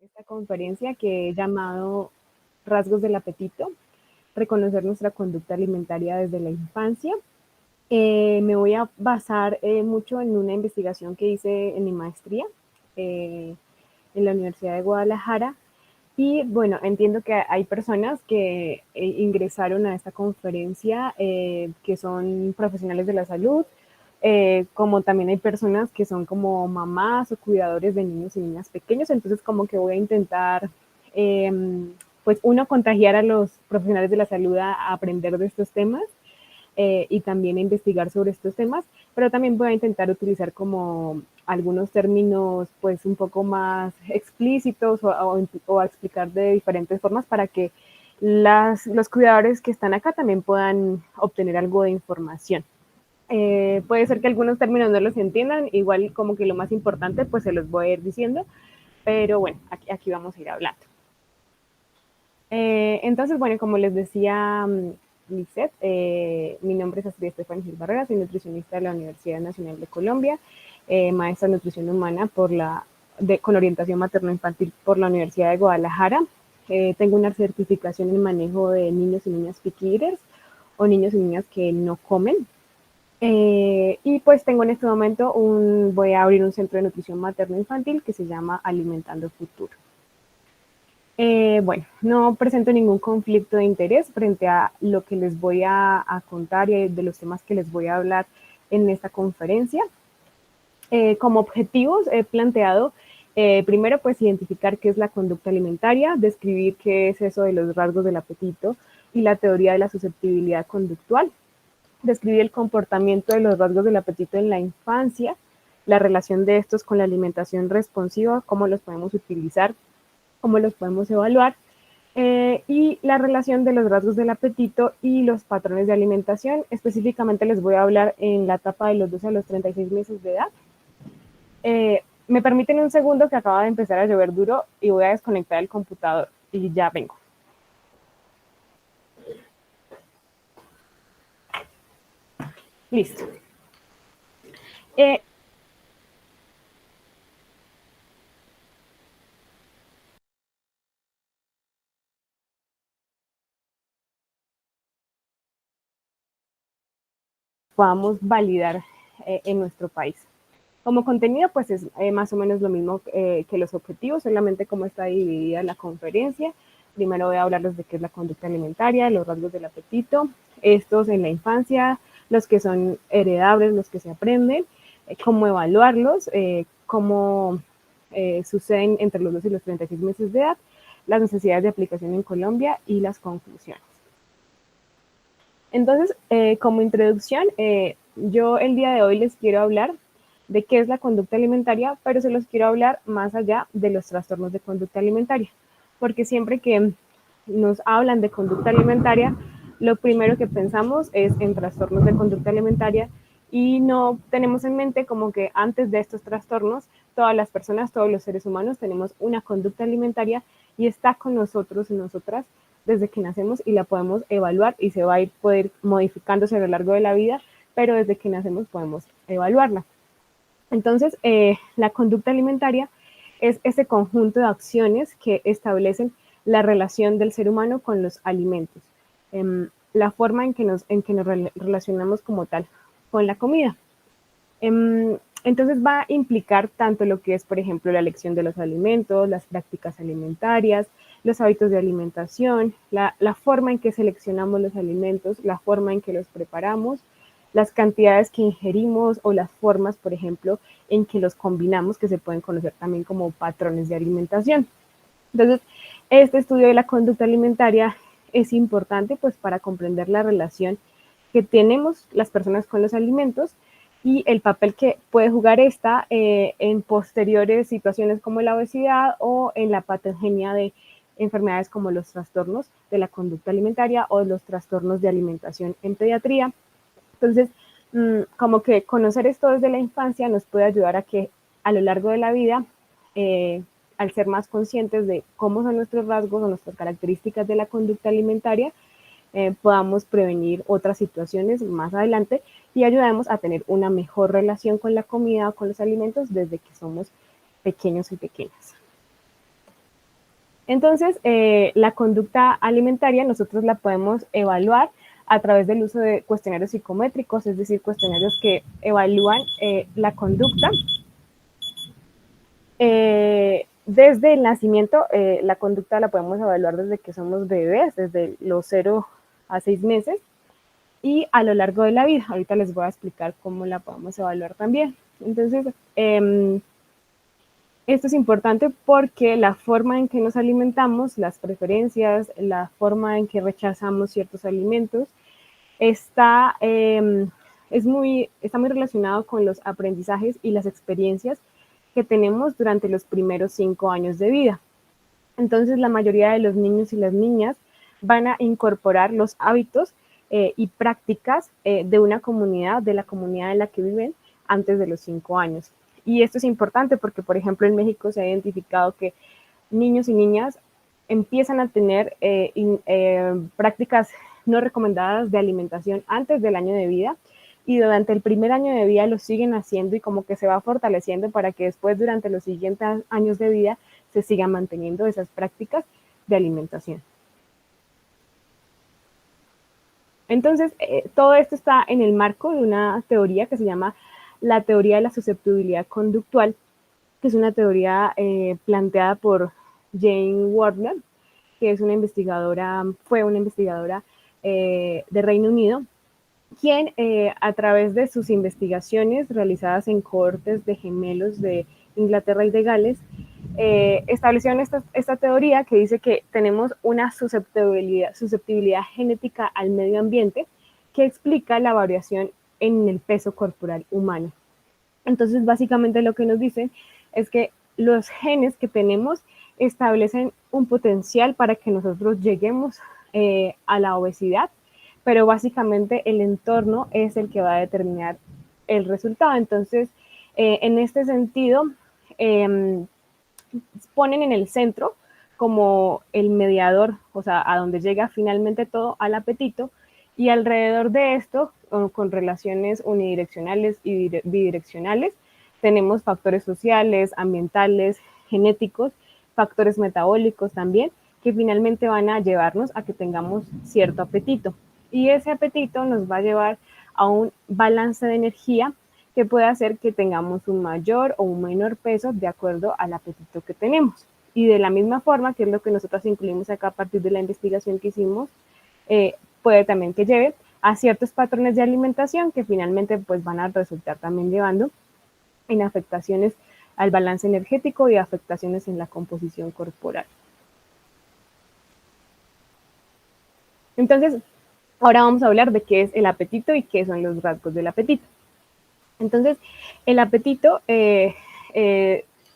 esta conferencia que he llamado Rasgos del apetito, reconocer nuestra conducta alimentaria desde la infancia. Me voy a basar mucho en una investigación que hice en mi maestría eh, en la Universidad de Guadalajara. Y bueno, entiendo que hay personas que ingresaron a esta conferencia que son profesionales de la salud, como también hay personas que son como mamás o cuidadores de niños y niñas pequeños, entonces como que voy a intentar, eh, pues uno, contagiar a los profesionales de la salud a aprender de estos temas y también a investigar sobre estos temas, pero también voy a intentar utilizar como algunos términos pues un poco más explícitos o a explicar de diferentes formas para que los cuidadores que están acá también puedan obtener algo de información. Puede ser que algunos términos no los entiendan, igual como que lo más importante pues se los voy a ir diciendo, pero bueno, aquí vamos a ir hablando. Entonces, bueno, como les decía Lisette, mi nombre es Astrid Estefan Gil Barrera, soy nutricionista de la Universidad Nacional de Colombia, maestra de nutrición humana con orientación materno-infantil por la Universidad de Guadalajara. Tengo una certificación en manejo de niños y niñas picky eaters o niños y niñas que no comen. Y pues tengo en este momento voy a abrir un centro de nutrición materno-infantil que se llama Alimentando Futuro. Bueno, no presento ningún conflicto de interés frente a lo que les voy a contar y de los temas que les voy a hablar en esta conferencia. Como objetivos he planteado, primero, pues identificar qué es la conducta alimentaria, describir qué es eso de los rasgos del apetito y la teoría de la susceptibilidad conductual, describir el comportamiento de los rasgos del apetito en la infancia, la relación de estos con la alimentación responsiva, cómo los podemos utilizar, cómo los podemos evaluar, y la relación de los rasgos del apetito y los patrones de alimentación. Específicamente les voy a hablar en la etapa de los 12 a los 36 meses de edad. Me permiten un segundo que acaba de empezar a llover duro y voy a desconectar el computador y ya vengo. Listo. Podamos validar en nuestro país. Como contenido, pues es más o menos lo mismo que los objetivos, solamente cómo está dividida la conferencia. Primero voy a hablarles de qué es la conducta alimentaria, los rasgos del apetito, estos en la infancia, los que son heredables, los que se aprenden, cómo evaluarlos, cómo suceden entre los 2 y los 36 meses de edad, las necesidades de aplicación en Colombia y las conclusiones. Entonces, como introducción, yo el día de hoy les quiero hablar de qué es la conducta alimentaria, pero se los quiero hablar más allá de los trastornos de conducta alimentaria, porque siempre que nos hablan de conducta alimentaria, lo primero que pensamos es en trastornos de conducta alimentaria y no tenemos en mente como que antes de estos trastornos, todas las personas, todos los seres humanos tenemos una conducta alimentaria y está con nosotros y nosotras desde que nacemos y la podemos evaluar y se va a ir poder modificándose a lo largo de la vida, pero desde que nacemos podemos evaluarla. Entonces, la conducta alimentaria es ese conjunto de acciones que establecen la relación del ser humano con los alimentos, la forma en que nos relacionamos como tal con la comida. Entonces va a implicar tanto lo que es, por ejemplo, la elección de los alimentos, las prácticas alimentarias, los hábitos de alimentación, la forma en que seleccionamos los alimentos, la forma en que los preparamos, las cantidades que ingerimos o las formas, por ejemplo, en que los combinamos, que se pueden conocer también como patrones de alimentación. Entonces, este estudio de la conducta alimentaria es importante pues para comprender la relación que tenemos las personas con los alimentos y el papel que puede jugar esta en posteriores situaciones como la obesidad o en la patogenia de enfermedades como los trastornos de la conducta alimentaria o los trastornos de alimentación en pediatría. Entonces, como que conocer esto desde la infancia nos puede ayudar a que a lo largo de la vida, al ser más conscientes de cómo son nuestros rasgos o nuestras características de la conducta alimentaria, podamos prevenir otras situaciones más adelante y ayudemos a tener una mejor relación con la comida o con los alimentos desde que somos pequeños y pequeñas. Entonces, la conducta alimentaria nosotros la podemos evaluar a través del uso de cuestionarios psicométricos, es decir, cuestionarios que evalúan la conducta desde el nacimiento. La conducta la podemos evaluar desde que somos bebés, desde los 0 a 6 meses, y a lo largo de la vida. Ahorita les voy a explicar cómo la podemos evaluar también. Entonces, esto es importante porque la forma en que nos alimentamos, las preferencias, la forma en que rechazamos ciertos alimentos, está, está muy relacionado con los aprendizajes y las experiencias que tenemos durante los primeros 5 años de vida. Entonces, la mayoría de los niños y las niñas van a incorporar los hábitos y prácticas de una comunidad, de la comunidad en la que viven antes de los 5 años. Y esto es importante porque, por ejemplo, en México se ha identificado que niños y niñas empiezan a tener prácticas no recomendadas de alimentación antes del año de vida, y durante el primer año de vida lo siguen haciendo y como que se va fortaleciendo para que después durante los siguientes años de vida se sigan manteniendo esas prácticas de alimentación. Entonces, todo esto está en el marco de una teoría que se llama la teoría de la susceptibilidad conductual, que es una teoría planteada por Jane Wardner, que es una investigadora, fue una investigadora de Reino Unido, quien a través de sus investigaciones realizadas en cohortes de gemelos de Inglaterra y de Gales, establecieron esta teoría que dice que tenemos una susceptibilidad genética al medio ambiente que explica la variación en el peso corporal humano. Entonces, básicamente lo que nos dicen es que los genes que tenemos establecen un potencial para que nosotros lleguemos a la obesidad, pero básicamente el entorno es el que va a determinar el resultado. Entonces, en este sentido, eh, ponen en el centro como el mediador, o sea, a donde llega finalmente todo, al apetito, y alrededor de esto, con relaciones unidireccionales y bidireccionales, tenemos factores sociales, ambientales, genéticos, factores metabólicos también, que finalmente van a llevarnos a que tengamos cierto apetito. Y ese apetito nos va a llevar a un balance de energía que puede hacer que tengamos un mayor o un menor peso de acuerdo al apetito que tenemos. Y de la misma forma, que es lo que nosotros incluimos acá a partir de la investigación que hicimos, puede también que lleve a ciertos patrones de alimentación que finalmente pues van a resultar también llevando en afectaciones al balance energético y afectaciones en la composición corporal. Entonces, ahora vamos a hablar de qué es el apetito y qué son los rasgos del apetito. Entonces, el apetito,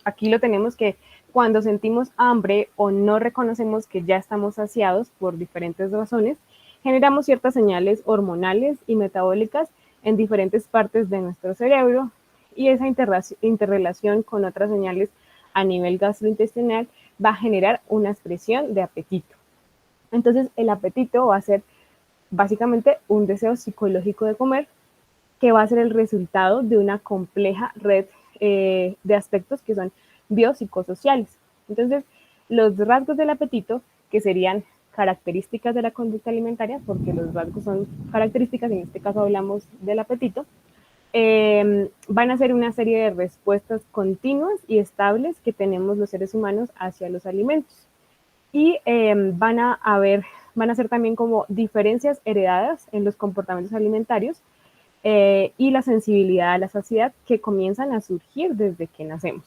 aquí lo tenemos que cuando sentimos hambre o no reconocemos que ya estamos saciados por diferentes razones, generamos ciertas señales hormonales y metabólicas en diferentes partes de nuestro cerebro, y esa interrelación con otras señales a nivel gastrointestinal va a generar una expresión de apetito. Entonces, el apetito va a ser básicamente un deseo psicológico de comer, que va a ser el resultado de una compleja red de aspectos que son biopsicosociales. Entonces, los rasgos del apetito, que serían características de la conducta alimentaria, porque los rasgos son características, en este caso hablamos del apetito, van a ser una serie de respuestas continuas y estables que tenemos los seres humanos hacia los alimentos. Y van a ser también como diferencias heredadas en los comportamientos alimentarios y la sensibilidad a la saciedad que comienzan a surgir desde que nacemos.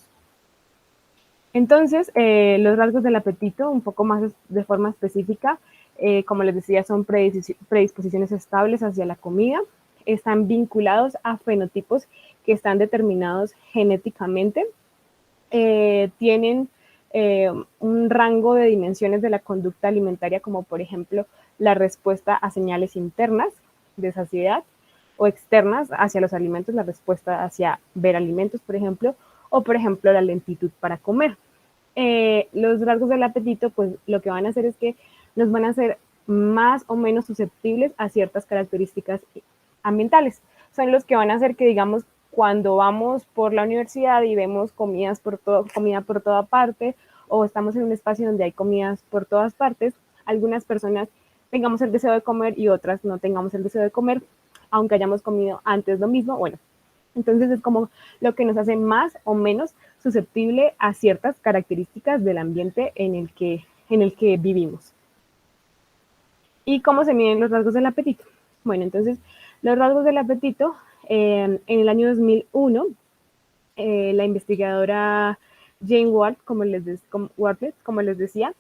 Entonces, los rasgos del apetito, un poco más de forma específica, como les decía, son predisposiciones estables hacia la comida, están vinculados a fenotipos que están determinados genéticamente, tienen un rango de dimensiones de la conducta alimentaria, como por ejemplo la respuesta a señales internas de saciedad, o externas hacia los alimentos, la respuesta hacia ver alimentos, por ejemplo, o por ejemplo la lentitud para comer. Los rasgos del apetito, pues lo que van a hacer es que nos van a hacer más o menos susceptibles a ciertas características ambientales. Son los que van a hacer que, digamos, cuando vamos por la universidad y vemos comida por toda parte, o estamos en un espacio donde hay comidas por todas partes, algunas personas tengamos el deseo de comer y otras no tengamos el deseo de comer, aunque hayamos comido antes lo mismo. Bueno, entonces es como lo que nos hace más o menos susceptible a ciertas características del ambiente en el que vivimos. ¿Y cómo se miden los rasgos del apetito? Bueno, entonces los rasgos del apetito, en el año 2001, la investigadora Jane Ward, como les decía,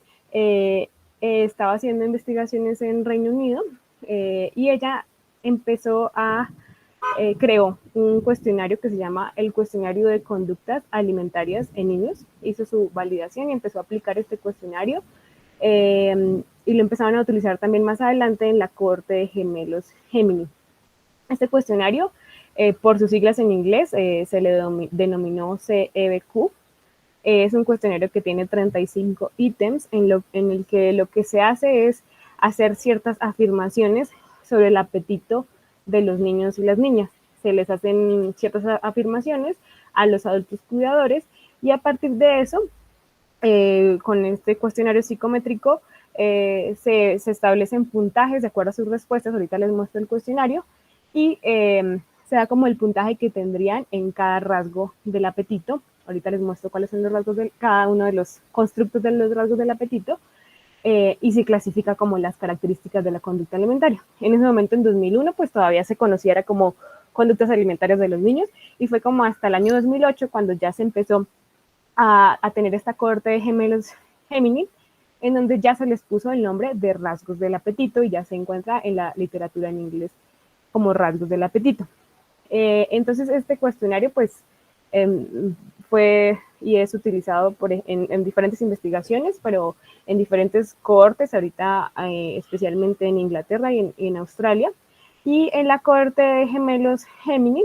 estaba haciendo investigaciones en Reino Unido, y ella empezó creó un cuestionario que se llama el cuestionario de conductas alimentarias en niños. Hizo su validación y empezó a aplicar este cuestionario, y lo empezaron a utilizar también más adelante en la cohorte de gemelos Gemini. Este cuestionario, por sus siglas en inglés, se le denominó CEBQ. Es un cuestionario que tiene 35 ítems en el que lo que se hace es hacer ciertas afirmaciones sobre el apetito de los niños y las niñas. Se les hacen ciertas afirmaciones a los adultos cuidadores y a partir de eso, con este cuestionario psicométrico, se establecen puntajes de acuerdo a sus respuestas. Ahorita les muestro el cuestionario y se da como el puntaje que tendrían en cada rasgo del apetito. Ahorita les muestro cuáles son los rasgos de cada uno de los constructos de los rasgos del apetito, y se clasifica como las características de la conducta alimentaria. En ese momento, en 2001, pues todavía se conociera como conductas alimentarias de los niños, y fue como hasta el año 2008 cuando ya se empezó a tener esta cohorte de gemelos Gemini, en donde ya se les puso el nombre de rasgos del apetito y ya se encuentra en la literatura en inglés como rasgos del apetito. Entonces este cuestionario pues fue y es utilizado en diferentes investigaciones, pero en diferentes cohortes, ahorita especialmente en Inglaterra y en Australia. Y en la cohorte de gemelos Gemini,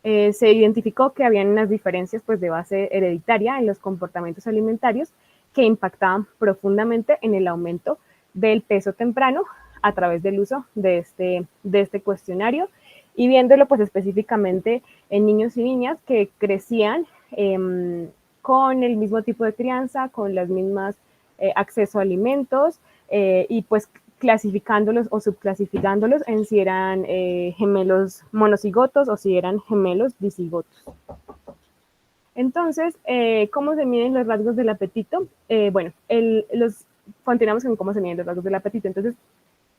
se identificó que habían unas diferencias pues, de base hereditaria en los comportamientos alimentarios que impactaban profundamente en el aumento del peso temprano a través del uso de este cuestionario, y viéndolo pues específicamente en niños y niñas que crecían con el mismo tipo de crianza, con las mismas acceso a alimentos, y pues clasificándolos o subclasificándolos en si eran gemelos monocigotos o si eran gemelos dicigotos. Entonces, ¿cómo se miden los rasgos del apetito? Bueno, continuamos con cómo se miden los rasgos del apetito. Entonces,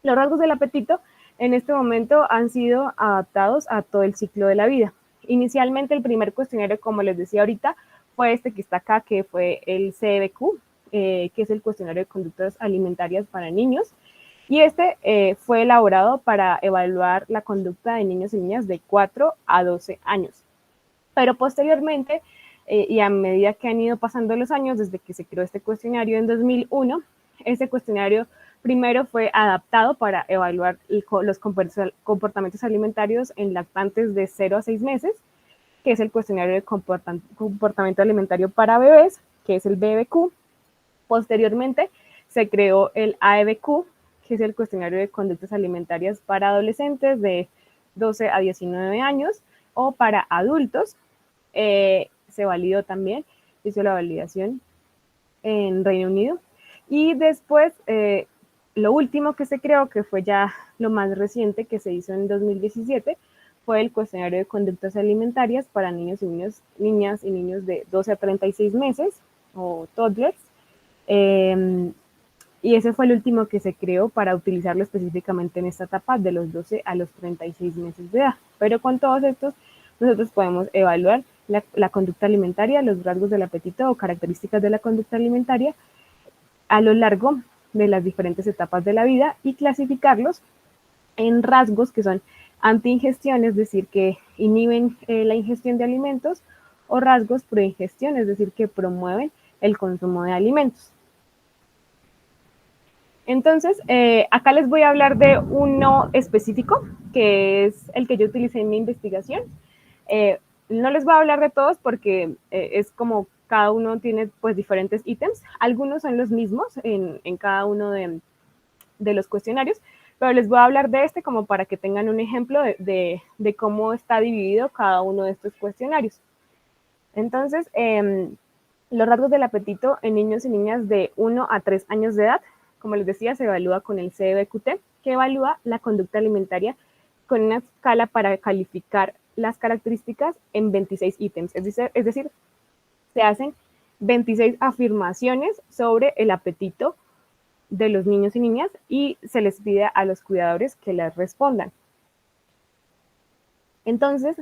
los rasgos del apetito en este momento han sido adaptados a todo el ciclo de la vida. Inicialmente, el primer cuestionario, como les decía ahorita, fue este que está acá, que fue el CBQ, que es el cuestionario de conductas alimentarias para niños. Y este fue elaborado para evaluar la conducta de niños y niñas de 4 a 12 años. Pero posteriormente, y a medida que han ido pasando los años, desde que se creó este cuestionario en 2001, este cuestionario primero fue adaptado para evaluar los comportamientos alimentarios en lactantes de 0 a 6 meses, que es el cuestionario de comportamiento alimentario para bebés, que es el BBQ. Posteriormente, se creó el AEBQ, que es el cuestionario de conductas alimentarias para adolescentes de 12 a 19 años, o para adultos. Se validó también, hizo la validación en Reino Unido. Y después, lo último que se creó, que fue ya lo más reciente, que se hizo en 2017, fue el cuestionario de conductas alimentarias para niños y niñas y niños de 12 a 36 meses, o toddlers. Y ese fue el último que se creó para utilizarlo específicamente en esta etapa de los 12 a los 36 meses de edad. Pero con todos estos, nosotros podemos evaluar la conducta alimentaria, los rasgos del apetito o características de la conducta alimentaria a lo largo de las diferentes etapas de la vida y clasificarlos en rasgos que son antiingestión, es decir, que inhiben la ingestión de alimentos, o rasgos proingestión, es decir, que promueven el consumo de alimentos. Entonces, acá les voy a hablar de uno específico, que es el que yo utilicé en mi investigación. No les voy a hablar de todos porque es como cada uno tiene pues diferentes ítems. Algunos son los mismos en cada uno de los cuestionarios, pero les voy a hablar de este como para que tengan un ejemplo de cómo está dividido cada uno de estos cuestionarios. Entonces, Los rasgos del apetito en niños y niñas de 1 a 3 años de edad, como les decía, se evalúa con el CBQT, que evalúa la conducta alimentaria con una escala para calificar las características en 26 ítems. Es decir, se hacen 26 afirmaciones sobre el apetito de los niños y niñas y se les pide a los cuidadores que las respondan. Entonces,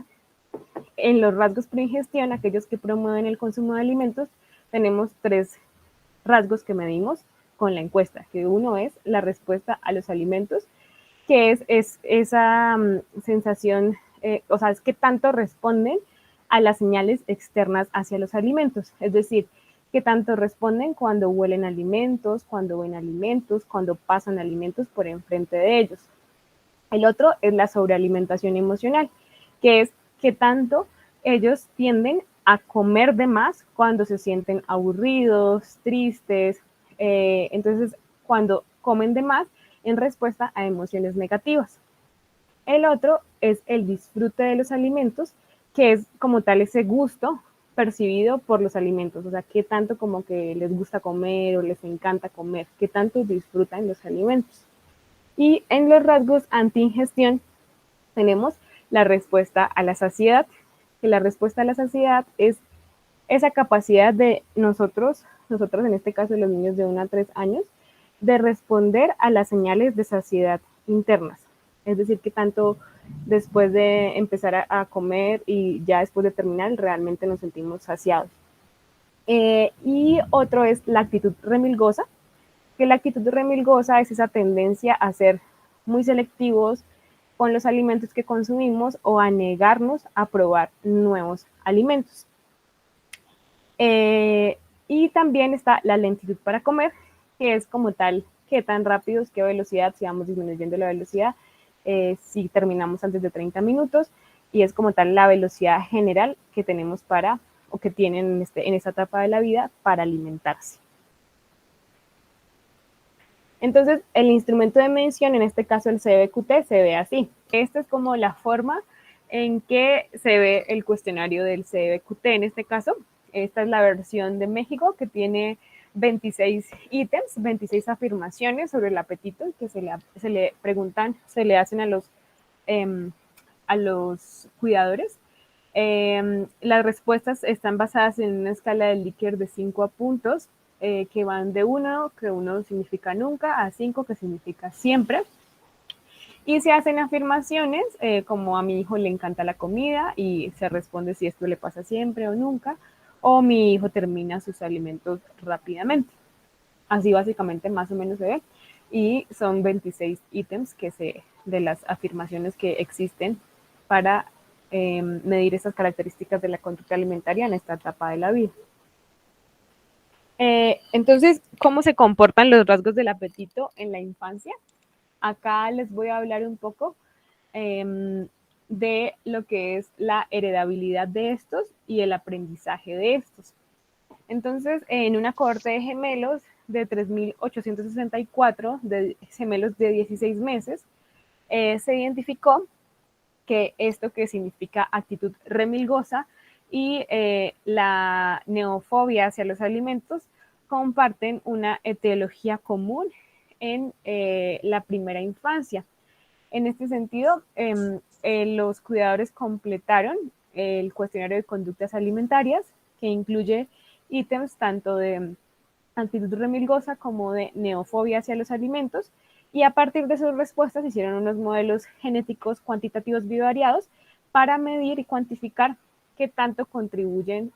en los rasgos preingestión, aquellos que promueven el consumo de alimentos, tenemos 3 rasgos que medimos con la encuesta, que uno es la respuesta a los alimentos, que es esa sensación, o sea, es que tanto responden a las señales externas hacia los alimentos, es decir, que tanto responden cuando huelen alimentos, cuando ven alimentos, cuando pasan alimentos por enfrente de ellos. El otro es la sobrealimentación emocional, que es que tanto ellos tienden a comer de más cuando se sienten aburridos, tristes, entonces cuando comen de más en respuesta a emociones negativas. El otro es el disfrute de los alimentos, que es como tal ese gusto percibido por los alimentos, o sea, qué tanto como que les gusta comer o les encanta comer, qué tanto disfrutan los alimentos. Y en los rasgos anti-ingestión tenemos la respuesta a la saciedad, que la respuesta a la saciedad es esa capacidad de nosotros en este caso los niños de 1 a 3 años, de responder a las señales de saciedad internas. Es decir, que tanto después de empezar a comer y ya después de terminar, realmente nos sentimos saciados. Y otro es la actitud remilgosa, que la actitud remilgosa es esa tendencia a ser muy selectivos con los alimentos que consumimos o a negarnos a probar nuevos alimentos. Y también está la lentitud para comer, que es como tal, qué tan rápidos, qué velocidad, si vamos disminuyendo la velocidad, si terminamos antes de 30 minutos, y es como tal la velocidad general que tenemos para, o que tienen en esta etapa de la vida para alimentarse. Entonces, el instrumento de medición, en este caso el CBQT, se ve así. Esta es como la forma en que se ve el cuestionario del CBQT. En este caso, esta es la versión de México, que tiene 26 ítems, 26 afirmaciones sobre el apetito que se le preguntan, se le hacen a los cuidadores. Las respuestas están basadas en una escala de Likert de 5 puntos, que van de 1, que 1 significa nunca, a 5, que significa siempre. Y se hacen afirmaciones como a mi hijo le encanta la comida y se responde si esto le pasa siempre o nunca, o mi hijo termina sus alimentos rápidamente. Así básicamente más o menos se ve. Y son 26 ítems de las afirmaciones que existen para medir esas características de la conducta alimentaria en esta etapa de la vida. Entonces, ¿cómo se comportan los rasgos del apetito en la infancia? Acá les voy a hablar un poco de lo que es la heredabilidad de estos y el aprendizaje de estos. Entonces, en una cohorte de gemelos de 3.864, de gemelos de 16 meses, se identificó que esto que significa actitud remilgosa y la neofobia hacia los alimentos comparten una etiología común en la primera infancia. En este sentido, los cuidadores completaron el cuestionario de conductas alimentarias, que incluye ítems tanto de actitud remilgosa como de neofobia hacia los alimentos, y a partir de sus respuestas hicieron unos modelos genéticos cuantitativos bivariados para medir y cuantificar qué tanta contribución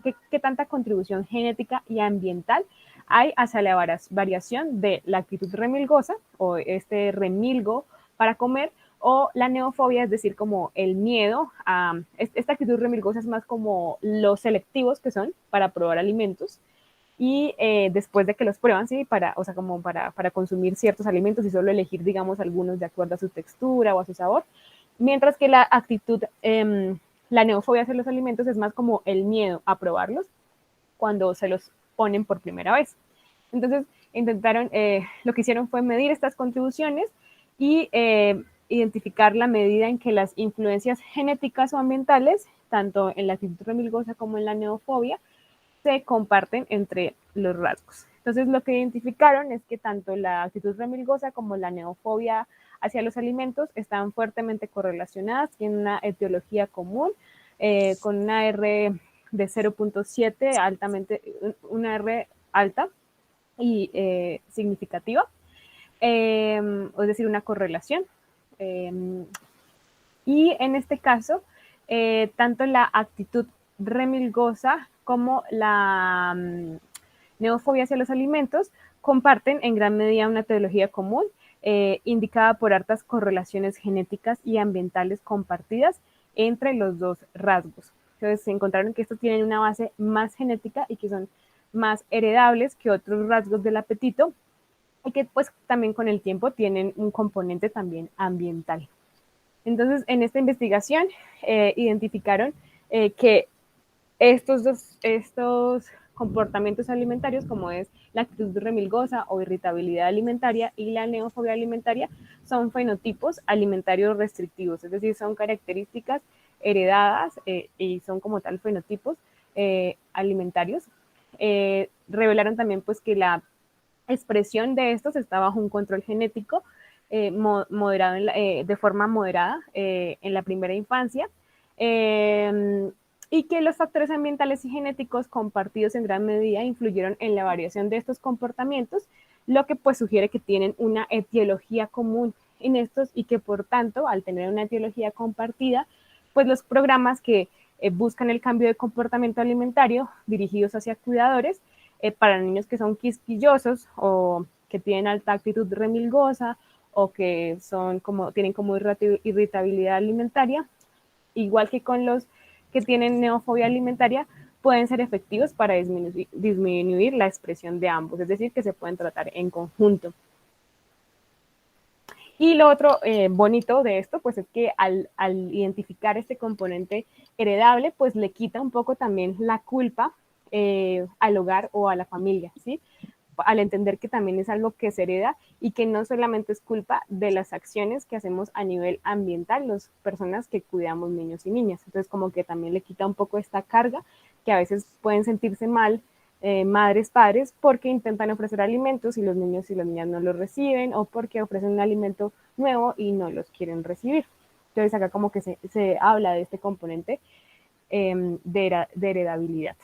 genética y ambiental hay hacia la variación de la actitud remilgosa o este remilgo para comer, o la neofobia, es decir, como el miedo a esta actitud remilgosa, es más como los selectivos que son para probar alimentos y después de que los prueban, sí, o sea, como para consumir ciertos alimentos y solo elegir, digamos, algunos de acuerdo a su textura o a su sabor, mientras que la actitud, la neofobia hacia los alimentos es más como el miedo a probarlos cuando se los ponen por primera vez. Entonces, lo que hicieron fue medir estas contribuciones y identificar la medida en que las influencias genéticas o ambientales, tanto en la actitud remilgosa como en la neofobia, se comparten entre los rasgos. Entonces, lo que identificaron es que tanto la actitud remilgosa como la neofobia hacia los alimentos están fuertemente correlacionadas, tienen una etiología común, con una R de 0.7, altamente, una R alta y significativa, es decir, una correlación. Y en este caso, tanto la actitud remilgosa como la neofobia hacia los alimentos comparten en gran medida una teología común, indicada por hartas correlaciones genéticas y ambientales compartidas entre los dos rasgos. Entonces se encontraron que estos tienen una base más genética y que son más heredables que otros rasgos del apetito, y que pues también con el tiempo tienen un componente también ambiental. Entonces, en esta investigación identificaron que estos comportamientos alimentarios, como es la actitud remilgosa o irritabilidad alimentaria y la neofobia alimentaria, son fenotipos alimentarios restrictivos, es decir, son características heredadas y son como tal fenotipos alimentarios. Revelaron también pues que la expresión de estos está bajo un control genético moderado de forma moderada en la primera infancia, y que los factores ambientales y genéticos compartidos en gran medida influyeron en la variación de estos comportamientos, lo que pues sugiere que tienen una etiología común en estos y que por tanto, al tener una etiología compartida, pues los programas que buscan el cambio de comportamiento alimentario dirigidos hacia cuidadores, para niños que son quisquillosos o que tienen alta actitud remilgosa o que son como, tienen como irritabilidad alimentaria, igual que con los que tienen neofobia alimentaria, pueden ser efectivos para disminuir la expresión de ambos, es decir, que se pueden tratar en conjunto. Y lo otro bonito de esto, pues es que al identificar este componente heredable, pues le quita un poco también la culpa al hogar o a la familia, ¿sí? Al entender que también es algo que se hereda y que no solamente es culpa de las acciones que hacemos a nivel ambiental, las personas que cuidamos niños y niñas. Entonces, como que también le quita un poco esta carga que a veces pueden sentirse mal madres, padres, porque intentan ofrecer alimentos y los niños y las niñas no los reciben, o porque ofrecen un alimento nuevo y no los quieren recibir. Entonces, acá como que se habla de este componente de heredabilidad.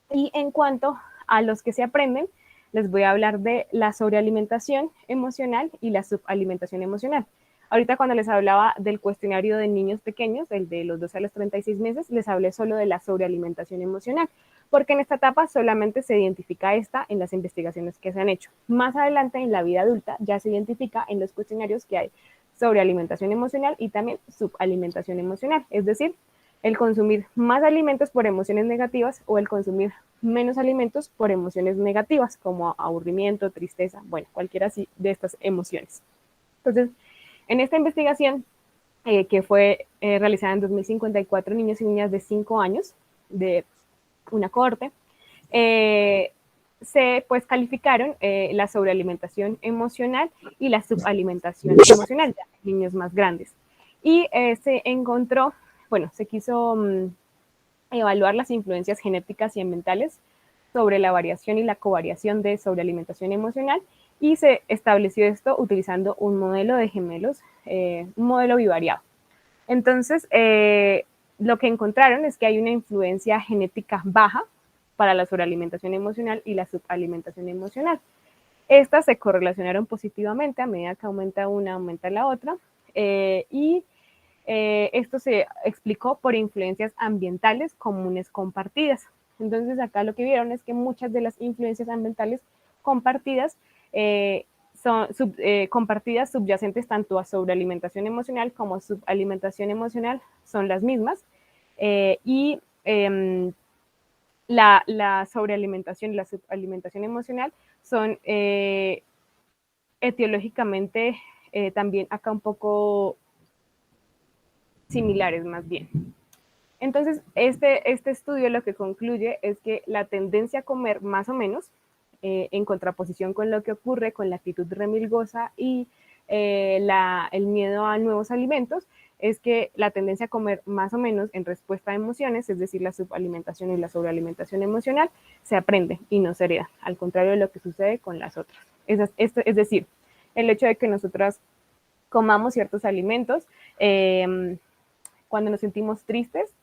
Y en cuanto a los que se aprenden, les voy a hablar de la sobrealimentación emocional y la subalimentación emocional. Ahorita cuando les hablaba del cuestionario de niños pequeños, el de los 12 a los 36 meses, les hablé solo de la sobrealimentación emocional, porque en esta etapa solamente se identifica esta en las investigaciones que se han hecho. Más adelante, en la vida adulta, ya se identifica en los cuestionarios que hay sobrealimentación emocional y también subalimentación emocional, es decir, el consumir más alimentos por emociones negativas o el consumir menos alimentos por emociones negativas, como aburrimiento, tristeza, bueno, cualquiera de estas emociones. Entonces, en esta investigación, que fue realizada en 2054 niños y niñas de 5 años, de una cohorte, se pues calificaron la sobrealimentación emocional y la subalimentación emocional de niños más grandes. Y se encontró, bueno, se quiso evaluar las influencias genéticas y ambientales sobre la variación y la covariación de sobrealimentación emocional, y se estableció esto utilizando un modelo de gemelos, un modelo bivariado. Entonces, lo que encontraron es que hay una influencia genética baja para la sobrealimentación emocional y la subalimentación emocional. Estas se correlacionaron positivamente a medida que aumenta una, aumenta la otra, y esto se explicó por influencias ambientales comunes compartidas. Entonces, acá lo que vieron es que muchas de las influencias ambientales compartidas son compartidas subyacentes tanto a sobrealimentación emocional como subalimentación emocional, son las mismas. Y la sobrealimentación y la subalimentación emocional son etiológicamente también acá un poco similares más bien. Entonces, este estudio lo que concluye es que la tendencia a comer más o menos, en contraposición con lo que ocurre con la actitud remilgosa y el miedo a nuevos alimentos, es que la tendencia a comer más o menos en respuesta a emociones, es decir, la subalimentación y la sobrealimentación emocional, se aprende y no se hereda, al contrario de lo que sucede con las otras. Es decir, el hecho de que nosotras comamos ciertos alimentos cuando nos sentimos tristes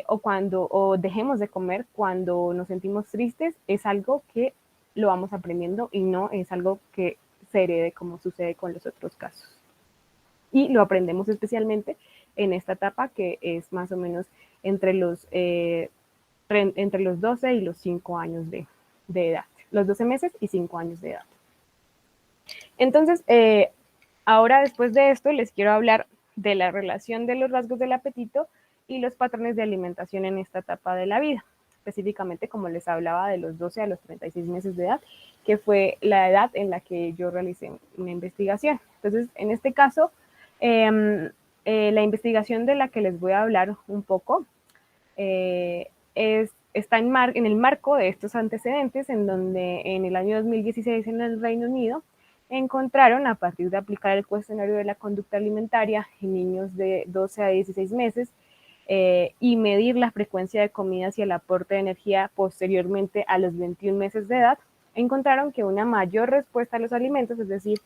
o dejemos de comer cuando nos sentimos tristes, es algo que lo vamos aprendiendo y no es algo que se herede como sucede con los otros casos. Y lo aprendemos especialmente en esta etapa que es más o menos entre entre los 12 y los 5 años de edad, los 12 meses y 5 años de edad. Entonces, ahora después de esto les quiero hablar de la relación de los rasgos del apetito y los patrones de alimentación en esta etapa de la vida, específicamente como les hablaba de los 12 a los 36 meses de edad, que fue la edad en la que yo realicé una investigación. Entonces, en este caso, la investigación de la que les voy a hablar un poco está en el marco de estos antecedentes, en donde en el año 2016 en el Reino Unido encontraron, a partir de aplicar el cuestionario de la conducta alimentaria en niños de 12 a 16 meses y medir la frecuencia de comidas y el aporte de energía posteriormente a los 21 meses de edad, encontraron que una mayor respuesta a los alimentos, es decir,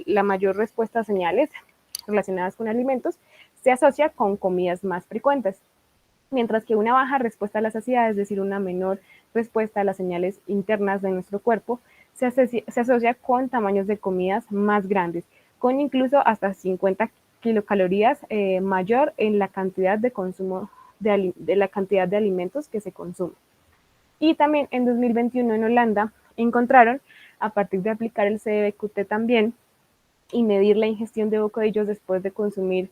la mayor respuesta a señales relacionadas con alimentos, se asocia con comidas más frecuentes, mientras que una baja respuesta a la saciedad, es decir, una menor respuesta a las señales internas de nuestro cuerpo, se asocia con tamaños de comidas más grandes, con incluso hasta 50 kilocalorías mayor en la cantidad de consumo de la cantidad de alimentos que se consumen. Y también en 2021 en Holanda encontraron, a partir de aplicar el CDBQT también y medir la ingestión de bocadillos después de consumir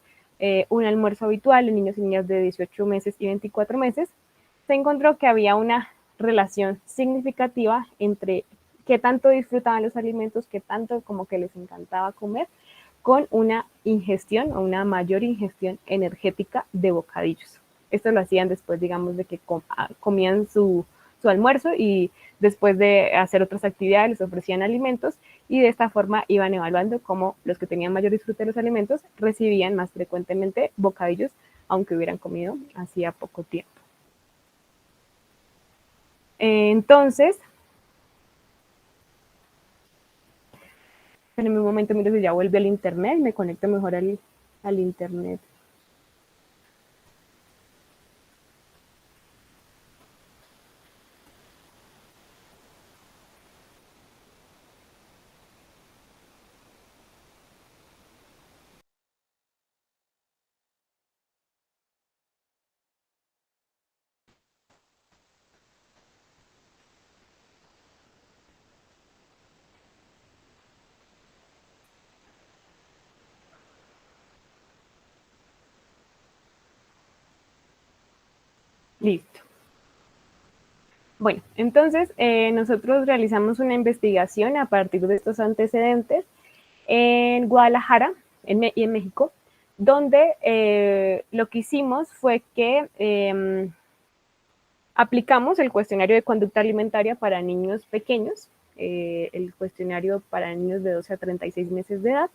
un almuerzo habitual en niños y niñas de 18 meses y 24 meses, se encontró que había una relación significativa entre qué tanto disfrutaban los alimentos, qué tanto como que les encantaba comer, con una ingestión o una mayor ingestión energética de bocadillos. Esto lo hacían después, digamos, de que comían su almuerzo y después de hacer otras actividades les ofrecían alimentos y de esta forma iban evaluando cómo los que tenían mayor disfrute de los alimentos recibían más frecuentemente bocadillos, aunque hubieran comido hacía poco tiempo. Entonces, en un momento mientras ya vuelve al internet, me conecto mejor al internet. Listo. Bueno, entonces nosotros realizamos una investigación a partir de estos antecedentes en Guadalajara y en México, donde lo que hicimos fue que aplicamos el cuestionario de conducta alimentaria para niños pequeños, el cuestionario para niños de 12 a 36 meses de edad.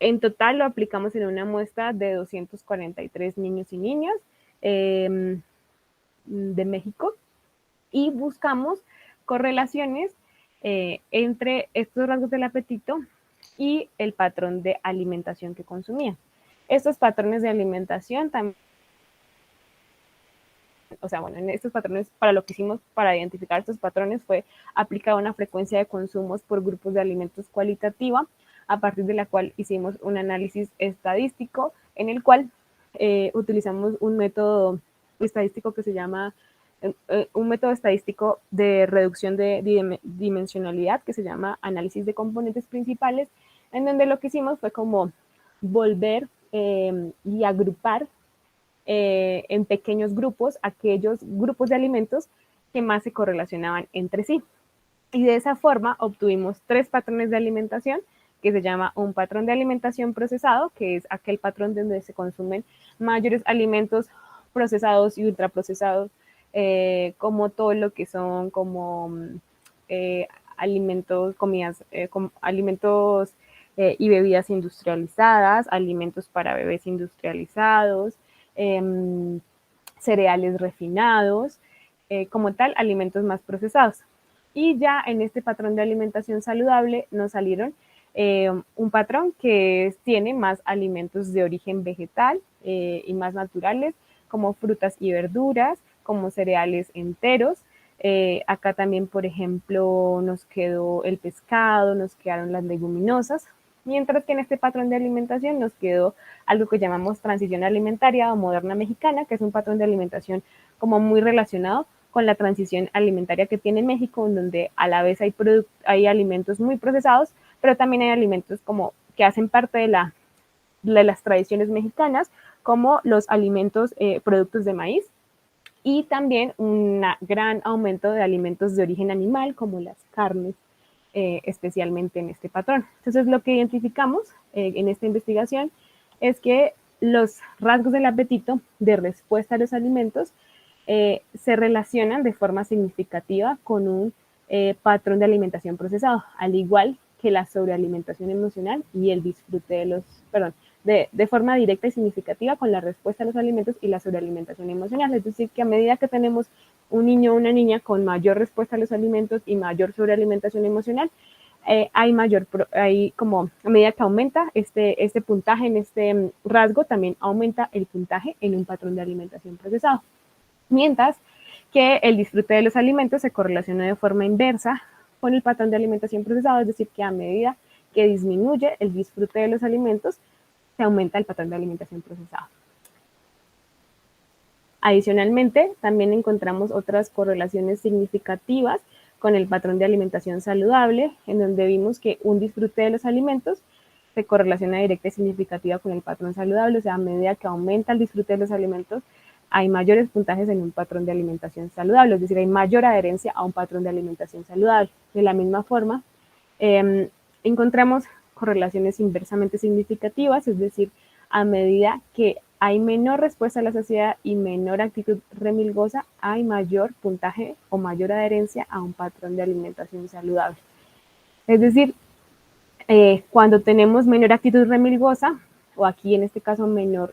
En total lo aplicamos en una muestra de 243 niños y niñas de México y buscamos correlaciones entre estos rasgos del apetito y el patrón de alimentación que consumían. Estos patrones de alimentación también, o sea, bueno, en estos patrones, para lo que hicimos para identificar estos patrones fue aplicar una frecuencia de consumos por grupos de alimentos cualitativa, a partir de la cual hicimos un análisis estadístico en el cual utilizamos un método estadístico que se llama un método estadístico de reducción de dimensionalidad que se llama análisis de componentes principales, en donde lo que hicimos fue como volver y agrupar en pequeños grupos aquellos grupos de alimentos que más se correlacionaban entre sí. Y de esa forma obtuvimos 3 patrones de alimentación, que se llama un patrón de alimentación procesado, que es aquel patrón donde se consumen mayores alimentos procesados y ultraprocesados, como todo lo que son como alimentos, comidas, alimentos y bebidas industrializadas, alimentos para bebés industrializados, cereales refinados, como tal, alimentos más procesados. Y ya en este patrón de alimentación saludable nos salieron un patrón que tiene más alimentos de origen vegetal y más naturales, como frutas y verduras, como cereales enteros. Acá también, por ejemplo, nos quedó el pescado, nos quedaron las leguminosas, mientras que en este patrón de alimentación nos quedó algo que llamamos transición alimentaria o moderna mexicana, que es un patrón de alimentación como muy relacionado con la transición alimentaria que tiene México, en donde a la vez hay alimentos muy procesados, pero también hay alimentos como que hacen parte de las tradiciones mexicanas, como los alimentos, productos de maíz, y también un gran aumento de alimentos de origen animal, como las carnes, especialmente en este patrón. Entonces, lo que identificamos en esta investigación es que los rasgos del apetito de respuesta a los alimentos se relacionan de forma significativa con un patrón de alimentación procesado, al igual que la sobrealimentación emocional y el disfrute de los, perdón, de forma directa y significativa con la respuesta a los alimentos y la sobrealimentación emocional. Es decir, que a medida que tenemos un niño o una niña con mayor respuesta a los alimentos y mayor sobrealimentación emocional, hay como a medida que aumenta este puntaje en este rasgo, también aumenta el puntaje en un patrón de alimentación procesado. Mientras que el disfrute de los alimentos se correlaciona de forma inversa con el patrón de alimentación procesado, es decir, que a medida que disminuye el disfrute de los alimentos, se aumenta el patrón de alimentación procesado. Adicionalmente, también encontramos otras correlaciones significativas con el patrón de alimentación saludable, en donde vimos que un disfrute de los alimentos se correlaciona directa y significativa con el patrón saludable, o sea, a medida que aumenta el disfrute de los alimentos, hay mayores puntajes en un patrón de alimentación saludable, es decir, hay mayor adherencia a un patrón de alimentación saludable. De la misma forma, encontramos correlaciones inversamente significativas, es decir, a medida que hay menor respuesta a la saciedad y menor actitud remilgosa, hay mayor puntaje o mayor adherencia a un patrón de alimentación saludable. Es decir, cuando tenemos menor actitud remilgosa, o aquí en este caso menor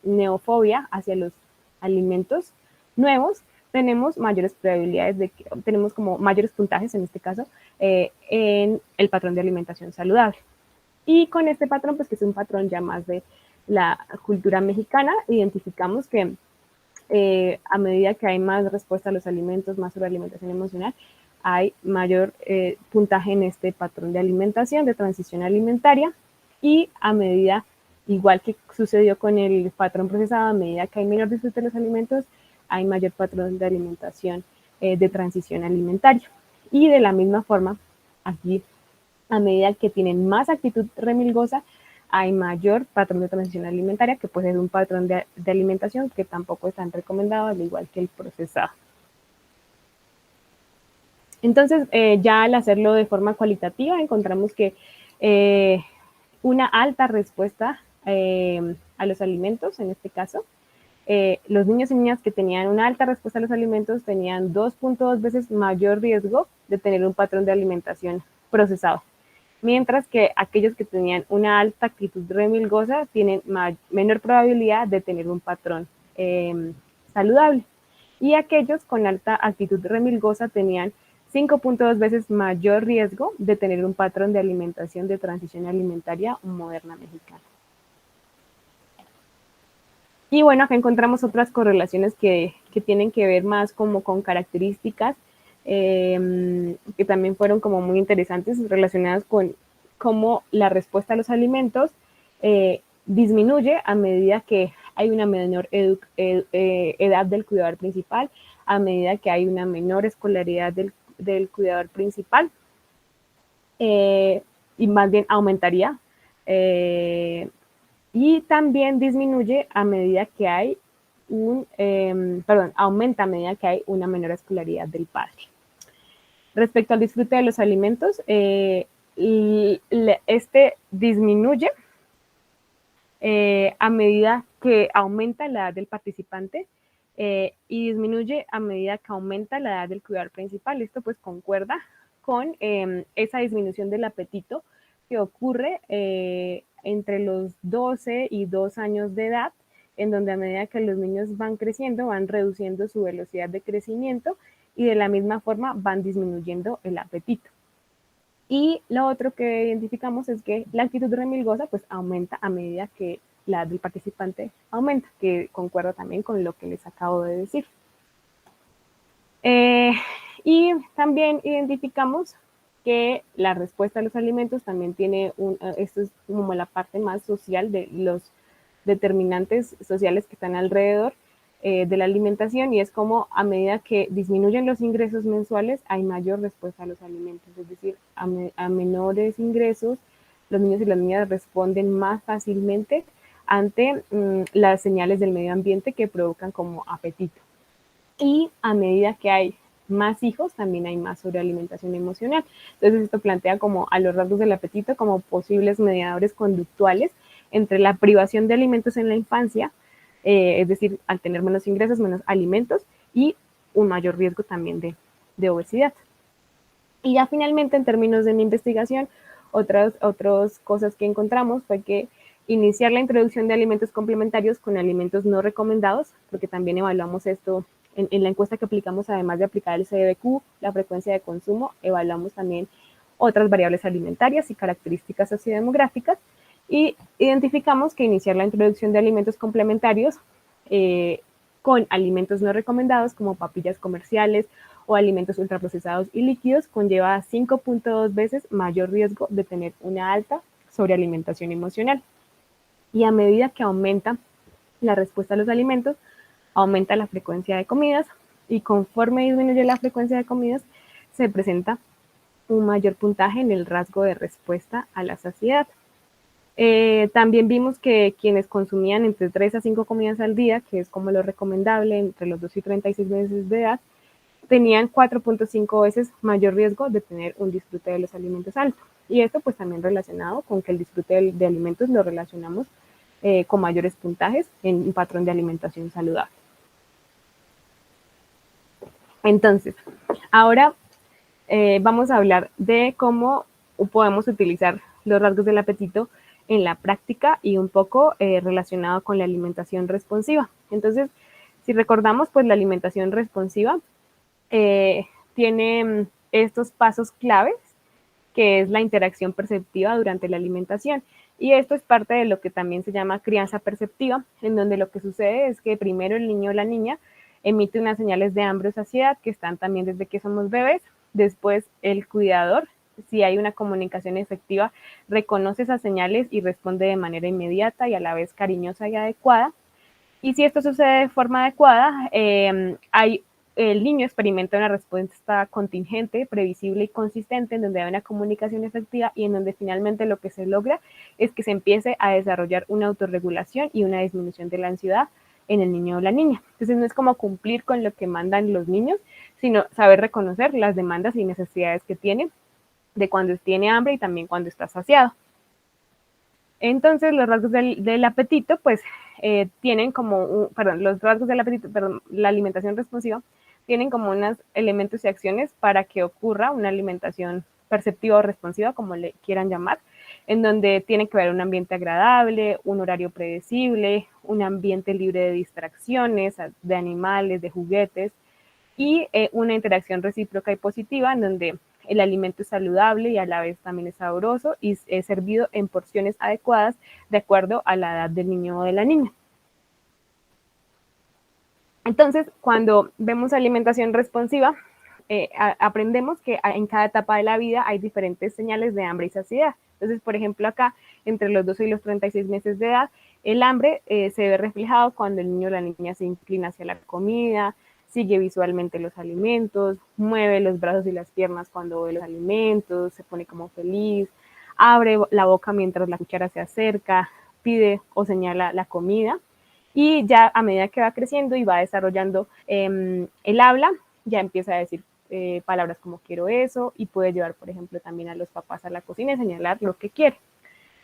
neofobia hacia los alimentos nuevos, tenemos mayores probabilidades de que tenemos como mayores puntajes en este caso en el patrón de alimentación saludable. Y con este patrón, pues que es un patrón ya más de la cultura mexicana, identificamos que a medida que hay más respuesta a los alimentos, más sobre alimentación emocional, hay mayor puntaje en este patrón de alimentación, de transición alimentaria, y a medida, igual que sucedió con el patrón procesado, a medida que hay menor disfrute de los alimentos, hay mayor patrón de alimentación de transición alimentaria. Y de la misma forma, aquí, a medida que tienen más actitud remilgosa, hay mayor patrón de transición alimentaria, que pues es un patrón de alimentación que tampoco es tan recomendado, al igual que el procesado. Entonces, ya al hacerlo de forma cualitativa, encontramos que una alta respuesta a los alimentos, en este caso, los niños y niñas que tenían una alta respuesta a los alimentos tenían 2.2 veces mayor riesgo de tener un patrón de alimentación procesado, mientras que aquellos que tenían una alta actitud remilgosa tienen menor probabilidad de tener un patrón saludable. Y aquellos con alta actitud remilgosa tenían 5.2 veces mayor riesgo de tener un patrón de alimentación de transición alimentaria moderna mexicana. Y bueno, acá encontramos otras correlaciones que tienen que ver más como con características que también fueron como muy interesantes relacionadas con cómo la respuesta a los alimentos disminuye a medida que hay una menor edad del cuidador principal, a medida que hay una menor escolaridad del cuidador principal, y más bien aumentaría, y también disminuye a medida que hay aumenta a medida que hay una menor escolaridad del padre. Respecto al disfrute de los alimentos, este disminuye a medida que aumenta la edad del participante y disminuye a medida que aumenta la edad del cuidador principal. Esto pues concuerda con esa disminución del apetito que ocurre entre los 12 y 2 años de edad, en donde a medida que los niños van creciendo, van reduciendo su velocidad de crecimiento y de la misma forma van disminuyendo el apetito. Y lo otro que identificamos es que la actitud remilgosa pues aumenta a medida que la del participante aumenta, que concuerda también con lo que les acabo de decir. Y también identificamos que la respuesta a los alimentos también tiene esto es como la parte más social de los determinantes sociales que están alrededor de la alimentación, y es como a medida que disminuyen los ingresos mensuales hay mayor respuesta a los alimentos, es decir, a menores ingresos los niños y las niñas responden más fácilmente ante las señales del medio ambiente que provocan como apetito. Y a medida que hay más hijos, también hay más sobrealimentación emocional. Entonces esto plantea como a los rasgos del apetito como posibles mediadores conductuales entre la privación de alimentos en la infancia, es decir, al tener menos ingresos, menos alimentos, y un mayor riesgo también de obesidad. Y ya finalmente, en términos de mi investigación, otras cosas que encontramos fue que iniciar la introducción de alimentos complementarios con alimentos no recomendados, porque también evaluamos esto en la encuesta que aplicamos, además de aplicar el CDBQ, la frecuencia de consumo, evaluamos también otras variables alimentarias y características sociodemográficas, y identificamos que iniciar la introducción de alimentos complementarios con alimentos no recomendados como papillas comerciales o alimentos ultraprocesados y líquidos conlleva 5.2 veces mayor riesgo de tener una alta sobrealimentación emocional. Y a medida que aumenta la respuesta a los alimentos, aumenta la frecuencia de comidas, y conforme disminuye la frecuencia de comidas, se presenta un mayor puntaje en el rasgo de respuesta a la saciedad. También vimos que quienes consumían entre 3 a 5 comidas al día, que es como lo recomendable entre los 2 y 36 meses de edad, tenían 4.5 veces mayor riesgo de tener un disfrute de los alimentos alto. Y esto pues también relacionado con que el disfrute de alimentos lo relacionamos con mayores puntajes en un patrón de alimentación saludable. Entonces, ahora vamos a hablar de cómo podemos utilizar los rasgos del apetito en la práctica y un poco relacionado con la alimentación responsiva. Entonces, si recordamos, pues la alimentación responsiva tiene estos pasos claves, que es la interacción perceptiva durante la alimentación. Y esto es parte de lo que también se llama crianza perceptiva, en donde lo que sucede es que primero el niño o la niña emite unas señales de hambre o saciedad que están también desde que somos bebés. Después el cuidador, si hay una comunicación efectiva, reconoce esas señales y responde de manera inmediata y a la vez cariñosa y adecuada. Y si esto sucede de forma adecuada, el niño experimenta una respuesta contingente, previsible y consistente, en donde hay una comunicación efectiva y en donde finalmente lo que se logra es que se empiece a desarrollar una autorregulación y una disminución de la ansiedad en el niño o la niña. Entonces no es como cumplir con lo que mandan los niños, sino saber reconocer las demandas y necesidades que tiene de cuando tiene hambre y también cuando está saciado. Entonces, los rasgos del apetito, pues, tienen como, los rasgos del apetito, la alimentación responsiva, tienen como unos elementos y acciones para que ocurra una alimentación perceptiva o responsiva, como le quieran llamar, en donde tiene que haber un ambiente agradable, un horario predecible, un ambiente libre de distracciones, de animales, de juguetes, y una interacción recíproca y positiva en donde el alimento es saludable y a la vez también es sabroso y es servido en porciones adecuadas de acuerdo a la edad del niño o de la niña. Entonces, cuando vemos alimentación responsiva, aprendemos que en cada etapa de la vida hay diferentes señales de hambre y saciedad. Entonces, por ejemplo, acá, entre los 12 y los 36 meses de edad, el hambre se ve reflejado cuando el niño o la niña se inclina hacia la comida, sigue visualmente los alimentos, mueve los brazos y las piernas cuando ve los alimentos, se pone como feliz, abre la boca mientras la cuchara se acerca, pide o señala la comida. Y ya a medida que va creciendo y va desarrollando el habla, ya empieza a decir palabras como quiero eso, y puede llevar, por ejemplo, también a los papás a la cocina y señalar lo que quiere.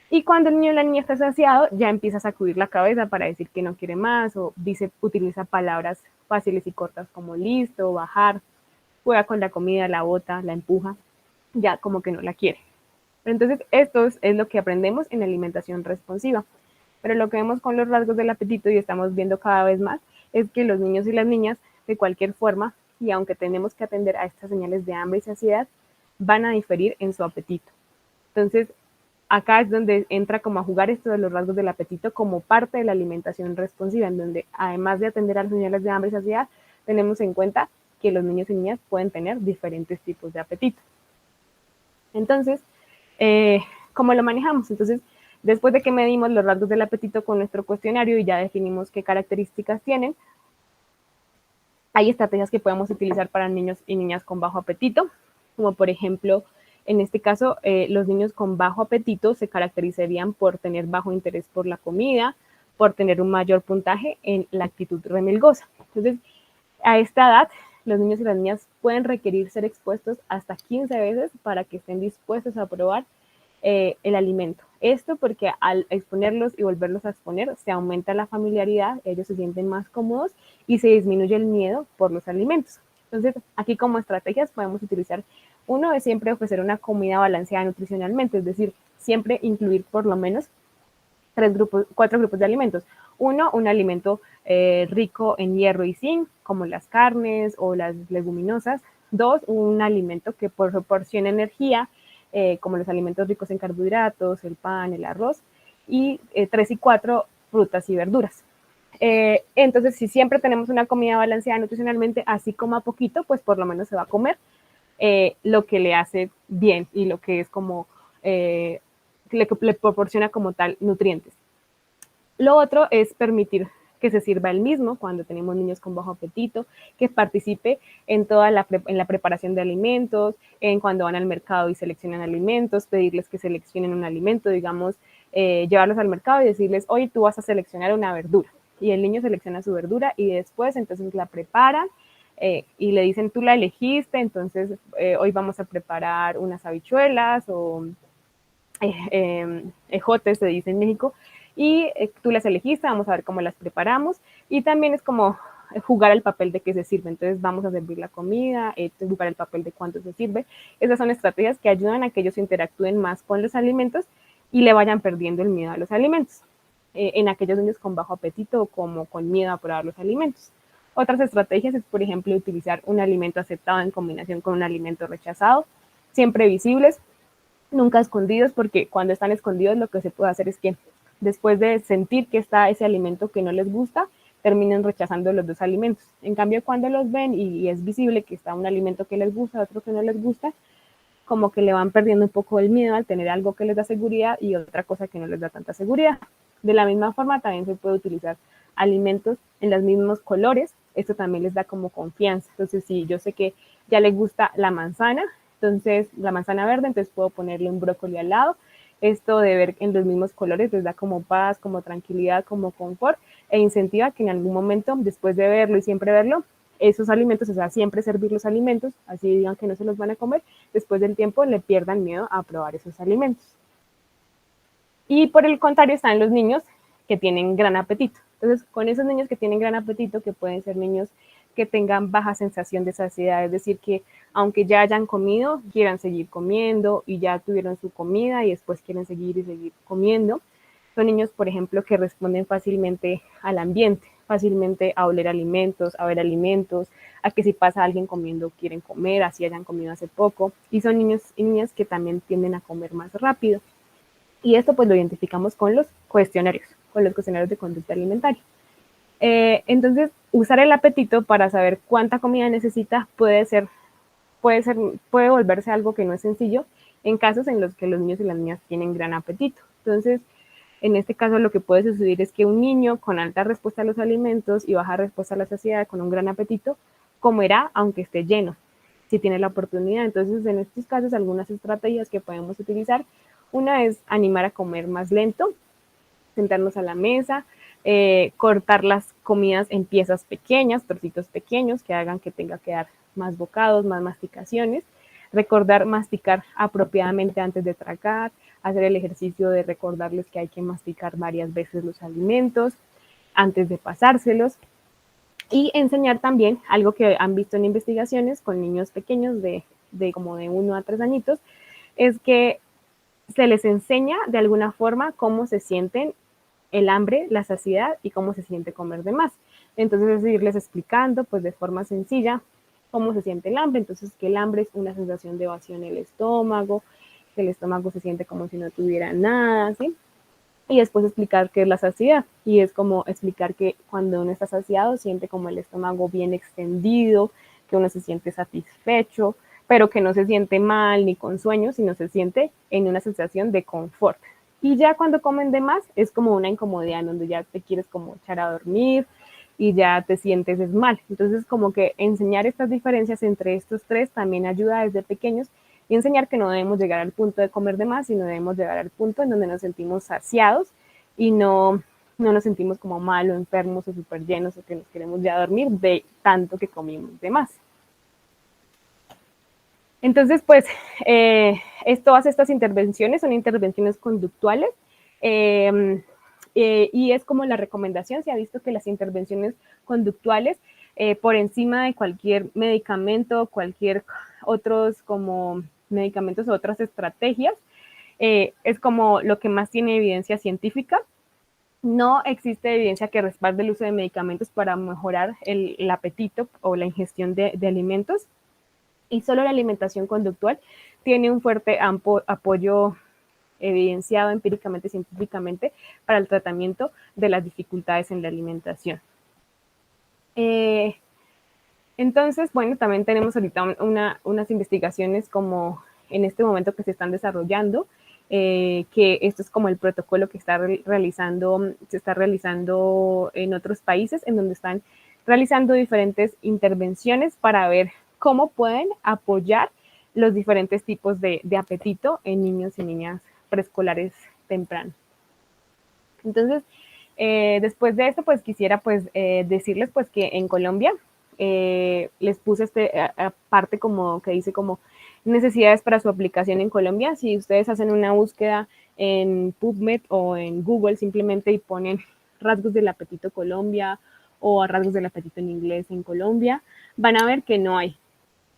Y cuando el niño o la niña está saciado, ya empieza a sacudir la cabeza para decir que no quiere más, o utiliza palabras fáciles y cortas como listo, bajar, juega con la comida, la bota, la empuja, ya como que no la quiere. Pero entonces esto es lo que aprendemos en alimentación responsiva. Pero lo que vemos con los rasgos del apetito y estamos viendo cada vez más es que los niños y las niñas, de cualquier forma, y aunque tenemos que atender a estas señales de hambre y saciedad, van a diferir en su apetito. Entonces, acá es donde entra como a jugar esto de los rasgos del apetito como parte de la alimentación responsiva, en donde además de atender a las señales de hambre y saciedad, tenemos en cuenta que los niños y niñas pueden tener diferentes tipos de apetito. Entonces, ¿cómo lo manejamos? Entonces, después de que medimos los rasgos del apetito con nuestro cuestionario y ya definimos qué características tienen, hay estrategias que podemos utilizar para niños y niñas con bajo apetito, como por ejemplo, en este caso, los niños con bajo apetito se caracterizarían por tener bajo interés por la comida, por tener un mayor puntaje en la actitud remilgosa. Entonces, a esta edad, los niños y las niñas pueden requerir ser expuestos hasta 15 veces para que estén dispuestos a probar el alimento. Esto porque al exponerlos y volverlos a exponer, se aumenta la familiaridad, ellos se sienten más cómodos y se disminuye el miedo por los alimentos. Entonces, aquí como estrategias podemos utilizar, uno es siempre ofrecer una comida balanceada nutricionalmente, es decir, siempre incluir por lo menos 4 grupos de alimentos. Uno, un alimento rico en hierro y zinc, como las carnes o las leguminosas. Dos, un alimento que proporcione energía, como los alimentos ricos en carbohidratos, el pan, el arroz. Y 3 y 4, frutas y verduras. Entonces, si siempre tenemos una comida balanceada nutricionalmente, así como a poquito, pues por lo menos se va a comer lo que le hace bien y lo que es como le proporciona como tal nutrientes. Lo otro es permitir que se sirva el mismo cuando tenemos niños con bajo apetito, que participe en toda la preparación de alimentos, en cuando van al mercado y seleccionan alimentos, pedirles que seleccionen un alimento, digamos, llevarlos al mercado y decirles, hoy tú vas a seleccionar una verdura. Y el niño selecciona su verdura y después entonces la preparan y le dicen, tú la elegiste, entonces hoy vamos a preparar unas habichuelas o ejotes, se dice en México, y tú las elegiste, vamos a ver cómo las preparamos, y también es como jugar el papel de qué se sirve, entonces vamos a servir la comida, jugar el papel de cuánto se sirve. Esas son estrategias que ayudan a que ellos interactúen más con los alimentos y le vayan perdiendo el miedo a los alimentos, en aquellos niños con bajo apetito o como con miedo a probar los alimentos. Otras estrategias es, por ejemplo, utilizar un alimento aceptado en combinación con un alimento rechazado, siempre visibles, nunca escondidos, porque cuando están escondidos lo que se puede hacer es que después de sentir que está ese alimento que no les gusta, terminen rechazando los dos alimentos. En cambio, cuando los ven y es visible que está un alimento que les gusta, otro que no les gusta, como que le van perdiendo un poco el miedo al tener algo que les da seguridad y otra cosa que no les da tanta seguridad. De la misma forma, también se puede utilizar alimentos en los mismos colores. Esto también les da como confianza. Entonces, si yo sé que ya les gusta la manzana, entonces la manzana verde, entonces puedo ponerle un brócoli al lado. Esto de ver en los mismos colores les da como paz, como tranquilidad, como confort e incentiva que en algún momento, después de verlo y siempre verlo, esos alimentos, o sea, siempre servir los alimentos, así digan que no se los van a comer, después del tiempo le pierdan miedo a probar esos alimentos. Y por el contrario están los niños que tienen gran apetito. Entonces, con esos niños que tienen gran apetito, que pueden ser niños que tengan baja sensación de saciedad, es decir, que aunque ya hayan comido, quieran seguir comiendo y ya tuvieron su comida y después quieren seguir y seguir comiendo. Son niños, por ejemplo, que responden fácilmente al ambiente, fácilmente a oler alimentos, a ver alimentos, a que si pasa alguien comiendo quieren comer, así hayan comido hace poco. Y son niños y niñas que también tienden a comer más rápido. Y esto pues lo identificamos con los cuestionarios de conducta alimentaria. Entonces, usar el apetito para saber cuánta comida necesita puede volverse algo que no es sencillo en casos en los que los niños y las niñas tienen gran apetito. Entonces, en este caso lo que puede suceder es que un niño con alta respuesta a los alimentos y baja respuesta a la saciedad con un gran apetito comerá aunque esté lleno, si tiene la oportunidad. Entonces, en estos casos, algunas estrategias que podemos utilizar, una es animar a comer más lento, sentarnos a la mesa, cortar las comidas en piezas pequeñas, trocitos pequeños que hagan que tenga que dar más bocados, más masticaciones, recordar masticar apropiadamente antes de tragar, hacer el ejercicio de recordarles que hay que masticar varias veces los alimentos antes de pasárselos y enseñar también algo que han visto en investigaciones con niños pequeños de como de 1 a 3 añitos, es que se les enseña de alguna forma cómo se sienten el hambre, la saciedad y cómo se siente comer de más. Entonces es irles explicando pues de forma sencilla cómo se siente el hambre. Entonces que el hambre es una sensación de vacío en el estómago, que el estómago se siente como si no tuviera nada, ¿sí? Y después explicar qué es la saciedad. Y es como explicar que cuando uno está saciado siente como el estómago bien extendido, que uno se siente satisfecho, pero que no se siente mal ni con sueño, sino se siente en una sensación de confort. Y ya cuando comen de más es como una incomodidad en donde ya te quieres como echar a dormir y ya te sientes mal. Entonces como que enseñar estas diferencias entre estos tres también ayuda desde pequeños y enseñar que no debemos llegar al punto de comer de más, sino debemos llegar al punto en donde nos sentimos saciados y no nos sentimos como mal o enfermos o súper llenos o que nos queremos ya dormir de tanto que comimos de más. Entonces, pues, todas estas intervenciones son intervenciones conductuales eh, y es como la recomendación. Se ha visto que las intervenciones conductuales, por encima de cualquier medicamento, cualquier otros como medicamentos o otras estrategias, es como lo que más tiene evidencia científica. No existe evidencia que respalde el uso de medicamentos para mejorar el apetito o la ingestión de alimentos y solo la alimentación conductual tiene un fuerte apoyo evidenciado empíricamente, científicamente, para el tratamiento de las dificultades en la alimentación. Entonces, bueno, también tenemos ahorita unas investigaciones como en este momento que se están desarrollando, que esto es como el protocolo que se está realizando en otros países, en donde están realizando diferentes intervenciones para ver cómo pueden apoyar los diferentes tipos de apetito en niños y niñas preescolares tempranos. Entonces, después de esto, pues quisiera pues decirles pues que en Colombia les puse parte como que dice como necesidades para su aplicación en Colombia. Si ustedes hacen una búsqueda en PubMed o en Google simplemente y ponen rasgos del apetito Colombia o rasgos del apetito en inglés en Colombia, van a ver que no hay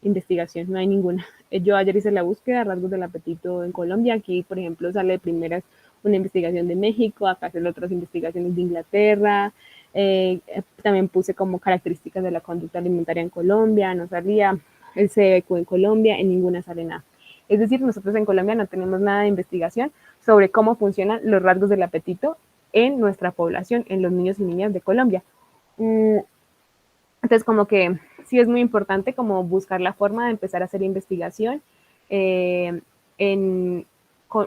investigación, no hay ninguna. Yo ayer hice la búsqueda, rasgos del apetito en Colombia. Aquí, por ejemplo, sale de primeras una investigación de México, acá salen otras investigaciones de Inglaterra. También puse como características de la conducta alimentaria en Colombia, no salía el CBQ en Colombia, en ninguna sale nada. Es decir, nosotros en Colombia no tenemos nada de investigación sobre cómo funcionan los rasgos del apetito en nuestra población, en los niños y niñas de Colombia. Entonces, como que sí es muy importante como buscar la forma de empezar a hacer investigación eh,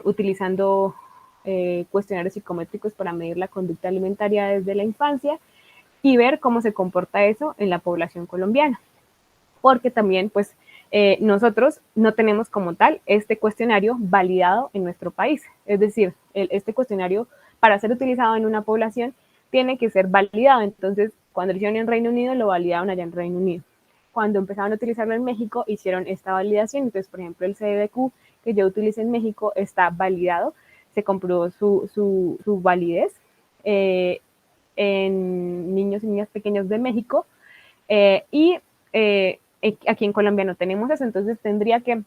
utilizando cuestionarios psicométricos para medir la conducta alimentaria desde la infancia y ver cómo se comporta eso en la población colombiana. Porque también, pues, nosotros no tenemos como tal este cuestionario validado en nuestro país. Es decir, este cuestionario, para ser utilizado en una población, tiene que ser validado. Entonces, cuando lo hicieron en Reino Unido, lo validaron allá en Reino Unido. Cuando empezaron a utilizarlo en México, hicieron esta validación. Entonces, por ejemplo, el CDQ que yo utilicé en México está validado, se comprobó su validez en niños y niñas pequeños de México y aquí en Colombia no tenemos eso, entonces tendría que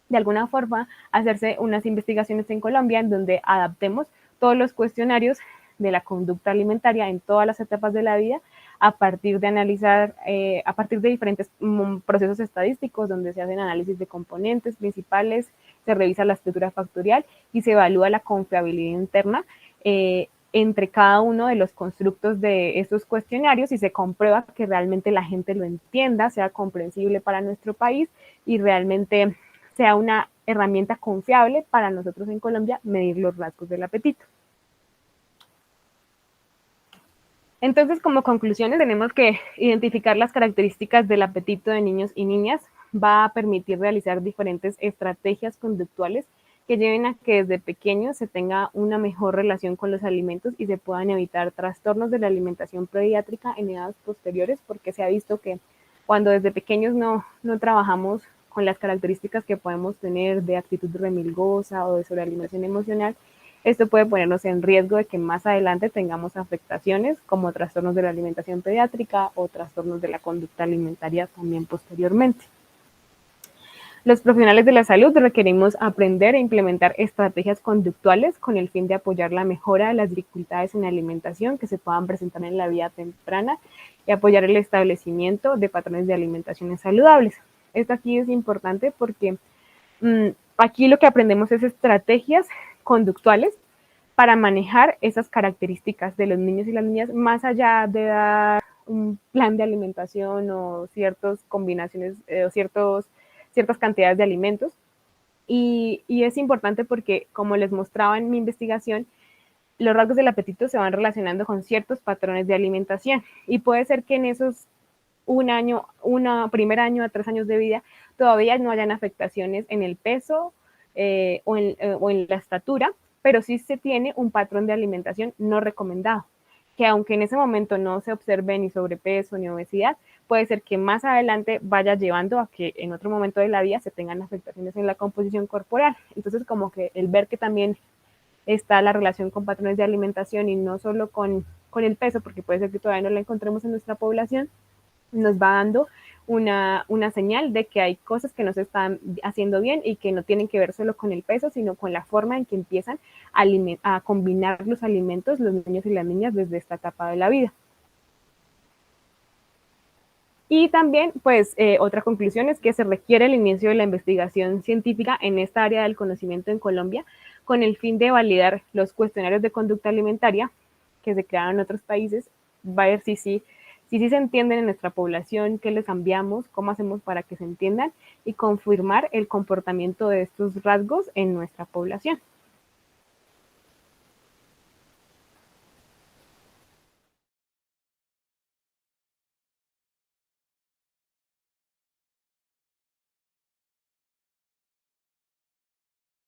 de alguna forma hacerse unas investigaciones en Colombia en donde adaptemos todos los cuestionarios de la conducta alimentaria en todas las etapas de la vida a partir de analizar, a partir de diferentes procesos estadísticos donde se hacen análisis de componentes principales, se revisa la estructura factorial y se evalúa la confiabilidad interna entre cada uno de los constructos de estos cuestionarios y se comprueba que realmente la gente lo entienda, sea comprensible para nuestro país y realmente sea una herramienta confiable para nosotros en Colombia medir los rasgos del apetito. Entonces, como conclusiones, tenemos que identificar las características del apetito de niños y niñas. Va a permitir realizar diferentes estrategias conductuales que lleven a que desde pequeños se tenga una mejor relación con los alimentos y se puedan evitar trastornos de la alimentación pediátrica en edades posteriores, porque se ha visto que cuando desde pequeños no trabajamos con las características que podemos tener de actitud remilgosa o de sobrealimentación emocional, esto puede ponernos en riesgo de que más adelante tengamos afectaciones como trastornos de la alimentación pediátrica o trastornos de la conducta alimentaria también posteriormente. Los profesionales de la salud requerimos aprender e implementar estrategias conductuales con el fin de apoyar la mejora de las dificultades en la alimentación que se puedan presentar en la vida temprana y apoyar el establecimiento de patrones de alimentación saludables. Esto aquí es importante porque aquí lo que aprendemos es estrategias conductuales para manejar esas características de los niños y las niñas, más allá de dar un plan de alimentación o ciertas combinaciones o ciertas cantidades de alimentos. Y es importante porque, como les mostraba en mi investigación, los rasgos del apetito se van relacionando con ciertos patrones de alimentación. Y puede ser que en esos primer año a 3 años de vida, todavía no hayan afectaciones en el peso o en la estatura, pero sí se tiene un patrón de alimentación no recomendado, que aunque en ese momento no se observe ni sobrepeso ni obesidad, puede ser que más adelante vaya llevando a que en otro momento de la vida se tengan afectaciones en la composición corporal. Entonces, como que el ver que también está la relación con patrones de alimentación y no solo con el peso, porque puede ser que todavía no la encontremos en nuestra población, nos va dando una señal de que hay cosas que no se están haciendo bien y que no tienen que ver solo con el peso, sino con la forma en que empiezan a combinar los alimentos los niños y las niñas desde esta etapa de la vida. Y también, pues, otra conclusión es que se requiere el inicio de la investigación científica en esta área del conocimiento en Colombia con el fin de validar los cuestionarios de conducta alimentaria que se crearon en otros países, va a ver si sí se entienden en nuestra población, qué les cambiamos, cómo hacemos para que se entiendan y confirmar el comportamiento de estos rasgos en nuestra población.